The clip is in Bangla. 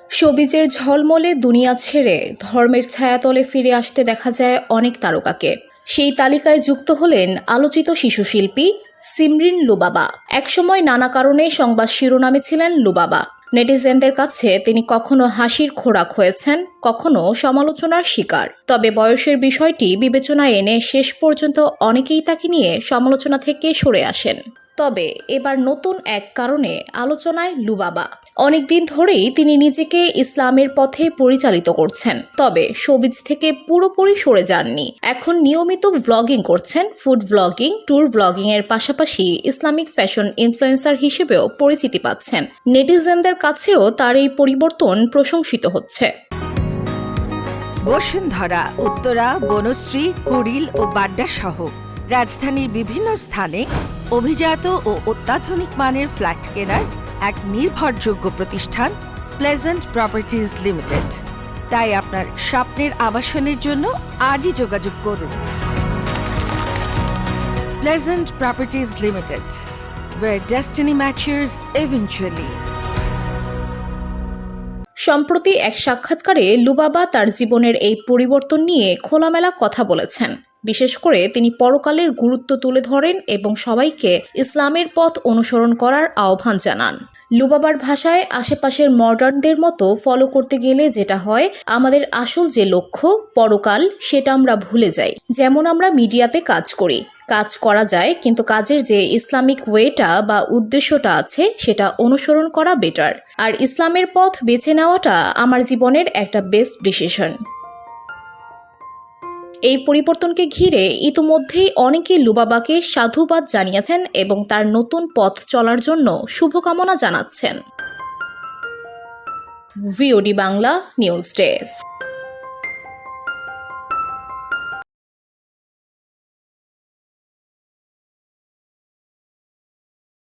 শোবিজের ঝলমলে দুনিয়া ছেড়ে ধর্মের ছায়াতলে ফিরে আসতে দেখা যায় অনেক তারকাকে। সেই তালিকায় যুক্ত হলেন আলোচিত শিশুশিল্পী সিমরিন লুবাবা। একসময় নানা কারণে সংবাদ শিরোনামে ছিলেন লুবাবা। নেটিজেনদের কাছে তিনি কখনো হাসির খোরাক হয়েছেন, কখনো সমালোচনার শিকার। তবে বয়সের বিষয়টি বিবেচনায় এনে শেষ পর্যন্ত অনেকেই তাকে নিয়ে সমালোচনা থেকে সরে আসেন। তবে এবার নতুন এক কারণে আলোচনায় লুবাবা। অনেকদিন ধরেই তিনি নিজেকে ইসলামের পথে পরিচালিত করছেন, তবে শোবিজ থেকে পুরোপুরি সরে যাননি। এখন নিয়মিত ভ্লগিং করছেন, ফুড ভ্লগিং, ট্যুর ব্লগিং এর পাশাপাশি ইসলামিক ফ্যাশন ইনফ্লুয়েন্সার হিসেবেও পরিচিতি পাচ্ছেন। নেটিজেনদের কাছেও তার এই পরিবর্তন প্রশংসিত হচ্ছে। বসুন্ধরা, উত্তরা, বনশ্রী, কুড়িল ও বাড্ডা সহ রাজধানীর বিভিন্ন স্থানে অভিজাত ও অত্যাধুনিক মানের ফ্ল্যাট কেনার এক নির্ভরযোগ্য প্রতিষ্ঠান প্লেজেন্ট প্রপার্টিজ লিমিটেড। তাই আপনার স্বপ্নের আবাসনের জন্য আজই যোগাযোগ করুন। Pleasant properties limited, where destiny matches eventually. সম্প্রতি এক সাক্ষাৎকারে লুবাবা তার জীবনের এই পরিবর্তন নিয়ে খোলামেলা কথা বলেছেন। বিশেষ করে তিনি পরকালের গুরুত্ব তুলে ধরেন এবং সবাইকে ইসলামের পথ অনুসরণ করার আহ্বান জানান। লুবাবার ভাষায়, আশেপাশের মডার্নদের মতো ফলো করতে গেলে যেটা হয়, আমাদের আসল যে লক্ষ্য পরকাল, সেটা আমরা ভুলে যাই। যেমন আমরা মিডিয়াতে কাজ করা যায়, কিন্তু কাজের যে ইসলামিক ওয়েটা বা উদ্দেশ্যটা আছে সেটা অনুসরণ করা বেটার। আর ইসলামের পথ বেছে নেওয়াটা আমার জীবনের একটা বেস্ট ডিসিশন। এই পরিবর্তনকে ঘিরে ইতিমধ্যেই অনেকেই লুবাবাকে সাধুবাদ জানিয়েছেন এবং তার নতুন পথ চলার জন্য শুভকামনা জানাচ্ছেন। VOD Bangla news desk.